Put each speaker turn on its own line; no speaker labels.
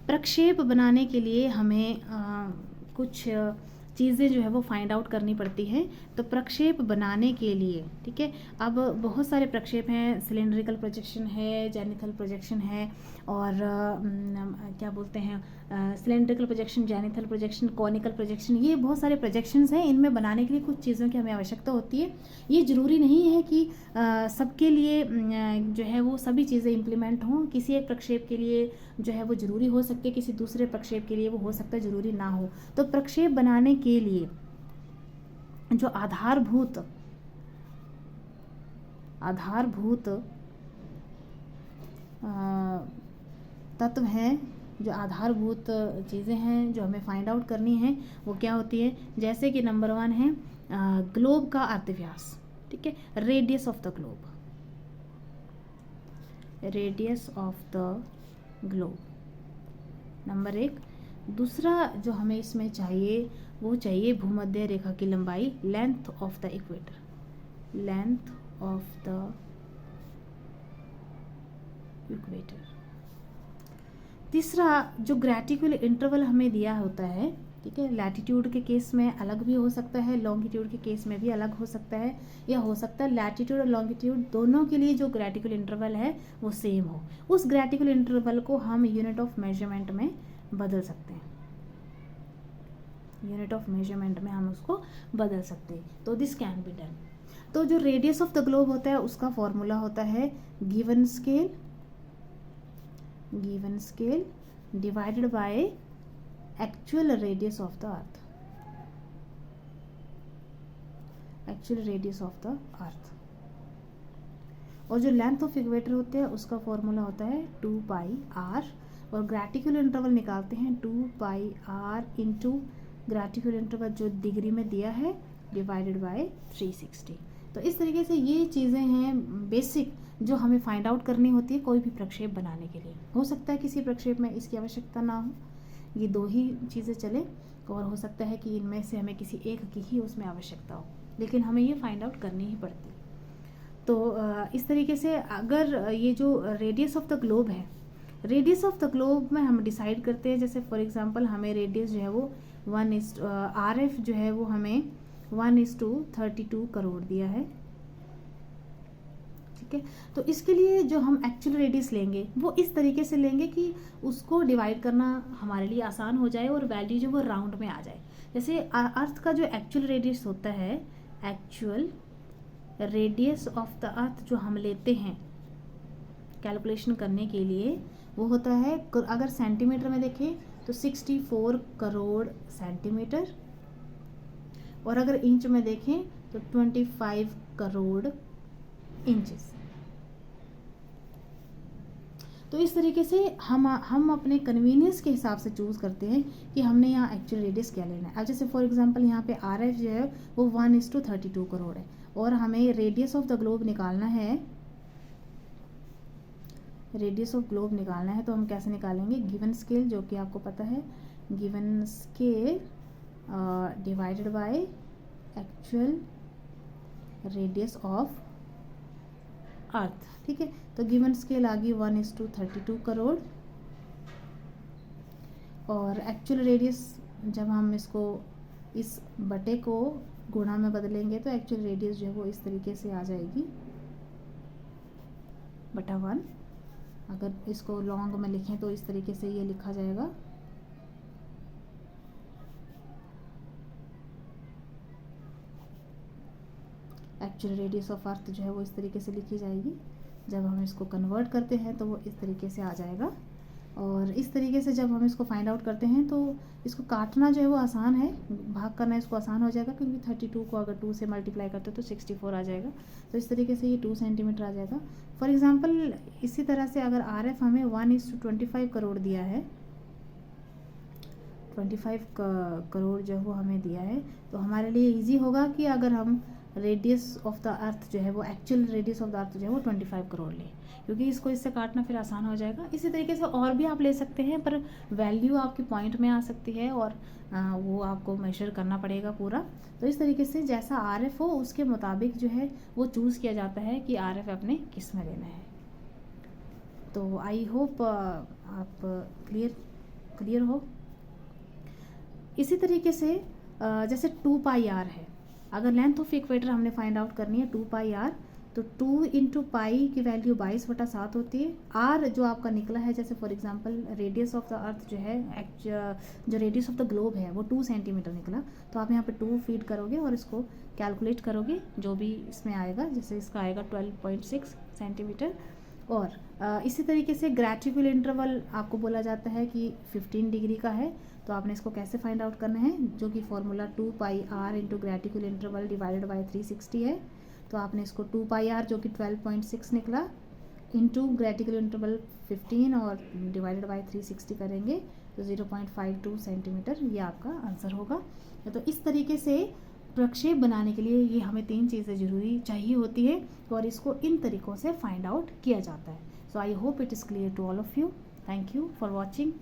प्रक्षेप बनाने के लिए हमें कुछ चीज़ें जो है वो फाइंड आउट करनी पड़ती हैं। तो प्रक्षेप बनाने के लिए, ठीक है, अब बहुत सारे प्रक्षेप हैं, सिलेंड्रिकल प्रोजेक्शन है, जेनिथल प्रोजेक्शन है, और क्या बोलते हैं, cylindrical projection, zenithal projection, conical projection, ये बहुत सारे प्रोजेक्शंस हैं। इनमें बनाने के लिए कुछ चीज़ों की हमें आवश्यकता होती है। ये ज़रूरी नहीं है कि सबके लिए जो है वो सभी चीज़ें इम्प्लीमेंट हों। किसी एक प्रक्षेप के लिए जो है वो ज़रूरी हो सकते, किसी दूसरे प्रक्षेप के लिए वो हो सकता है ज़रूरी ना हो। तो प्रक्षेप बनाने के लिए जो आधारभूत तत्व हैं, जो आधारभूत चीज़ें हैं जो हमें फाइंड आउट करनी है, वो क्या होती है। जैसे कि नंबर 1 है ग्लोब का अर्धव्यास, ठीक है, radius of the globe, radius of the globe number 1। दूसरा जो हमें इसमें चाहिए वो चाहिए भूमध्य रेखा की लंबाई, length of the equator, length of the equator. तीसरा जो ग्रेटिकुलर इंटरवल हमें दिया होता है, ठीक है, लैटिट्यूड के केस में अलग भी हो सकता है, लॉन्गिट्यूड के केस में भी अलग हो सकता है, या हो सकता है लैटिट्यूड और लॉन्गिट्यूड दोनों के लिए जो ग्रेटिकुलर इंटरवल है वो सेम हो। उस ग्रेटिकुलर इंटरवल को हम यूनिट ऑफ मेजरमेंट में बदल सकते हैं, यूनिट ऑफ मेजरमेंट में हम उसको बदल सकते हैं। तो दिस कैन बी डन। तो जो रेडियस ऑफ द ग्लोब होता है उसका फॉर्मूला होता है given scale divided by actual radius of the earth, actual radius of the earth. और जो लेंथ ऑफ इक्वेटर होते हैं उसका फॉर्मूला होता है 2 पाई आर, और ग्रेटिकुलर इंटरवल निकालते हैं 2 pi r into graticular interval जो डिग्री में दिया है डिवाइडेड बाय 360। तो इस तरीके से ये चीज़ें हैं बेसिक जो हमें फाइंड आउट करनी होती है कोई भी प्रक्षेप बनाने के लिए। हो सकता है किसी प्रक्षेप में इसकी आवश्यकता ना हो, ये 2 ही चीज़ें चले, और हो सकता है कि इनमें से हमें किसी एक की ही उसमें आवश्यकता हो, लेकिन हमें ये फाइंड आउट करनी ही पड़ती। तो इस तरीके से अगर ये जो रेडियस ऑफ द ग्लोब है, रेडियस ऑफ द ग्लोब में हम डिसाइड करते हैं, जैसे फॉर एग्जांपल हमें रेडियस जो है वो RF जो है वो हमें 1:32 करोड़ दिया है, ठीक है। तो इसके लिए जो हम एक्चुअल रेडियस लेंगे वो इस तरीके से लेंगे कि उसको डिवाइड करना हमारे लिए आसान हो जाए और वैल्यू जो वो राउंड में आ जाए। जैसे अर्थ का जो एक्चुअल रेडियस होता है, actual radius of the earth जो हम लेते हैं कैलकुलेशन करने के लिए, वो होता है, अगर सेंटीमीटर में देखें तो 64 करोड़ सेंटीमीटर, और अगर इंच में देखें तो 25 करोड़ इंचेस। तो इस तरीके से हम अपने कन्वीनियंस के हिसाब से चूज़ करते हैं कि हमने यहाँ एक्चुअल रेडियस क्या लेना है। अब जैसे फॉर एग्जांपल यहाँ पे RF जो है वो 1:32 करोड़ है, और हमें रेडियस ऑफ द ग्लोब निकालना है, रेडियस ऑफ ग्लोब निकालना है। तो हम कैसे निकालेंगे, गिवन स्केल जो कि आपको पता है, given scale divided by actual radius of earth, ठीक है। तो गिवन स्केल आ गई 1:32 करोड़, और एक्चुअल रेडियस जब हम इसको इस बटे को गुणा में बदलेंगे तो एक्चुअल रेडियस जो है वो इस तरीके से आ जाएगी बटा 1। अगर इसको लॉन्ग में लिखें तो इस तरीके से ये लिखा जाएगा, एक्चुअल रेडियस ऑफ अर्थ जो है वो इस तरीके से लिखी जाएगी। जब हम इसको कन्वर्ट करते हैं तो वो इस तरीके से आ जाएगा, और इस तरीके से जब हम इसको फाइंड आउट करते हैं तो इसको काटना जो है वो आसान है, भाग करना इसको आसान हो जाएगा, क्योंकि 32 को अगर 2 से मल्टीप्लाई करते तो 64 आ जाएगा। तो इस तरीके से ये 2 सेंटीमीटर आ जाएगा। फॉर एग्जांपल इसी तरह से अगर RF हमें 1:25 करोड़ दिया है, 25 करोड़ जो वो हमें दिया है, तो हमारे लिए ईजी होगा कि अगर हम रेडियस ऑफ द अर्थ जो है वो actual radius of the earth जो है वो 25 करोड़ लें, क्योंकि इसको इससे काटना फिर आसान हो जाएगा। इसी तरीके से और भी आप ले सकते हैं, पर वैल्यू आपकी पॉइंट में आ सकती है और वो आपको मेजर करना पड़ेगा पूरा। तो इस तरीके से जैसा RF हो उसके मुताबिक जो है वो चूज़ किया जाता है कि RF अपने किस में लेना है। तो आई होप आप क्लियर क्लियर हो। इसी तरीके से जैसे 2 पाई आर है, अगर लेंथ ऑफ इक्वेटर हमने फाइंड आउट करनी है 2 पाई आर, तो 2 इंटू पाई की वैल्यू 22/7 होती है। आर जो आपका निकला है, जैसे for example radius of the earth जो है, जो रेडियस ऑफ द ग्लोब है वो 2 सेंटीमीटर निकला, तो आप यहाँ पे 2 फीड करोगे और इसको कैलकुलेट करोगे, जो भी इसमें आएगा, जैसे इसका आएगा 12.6 सेंटीमीटर। और इसी तरीके से ग्रेटिकुलर इंटरवल आपको बोला जाता है कि 15 डिग्री का है, तो आपने इसको कैसे फाइंड आउट करना है, जो कि formula 2 pi r into graticular interval divided by 360 है। तो आपने इसको 2 पाई आर जो कि 12.6 निकला इंटू ग्रेटिकुलर इंटरवल 15 और डिवाइडेड बाई 360 करेंगे तो 0.52 सेंटीमीटर, ये आपका आंसर होगा। तो इस तरीके से प्रक्षेप बनाने के लिए ये हमें 3 चीज़ें ज़रूरी चाहिए होती है और इसको इन तरीक़ों से फाइंड आउट किया जाता है। So I hope it is clear to all of you. Thank you for watching.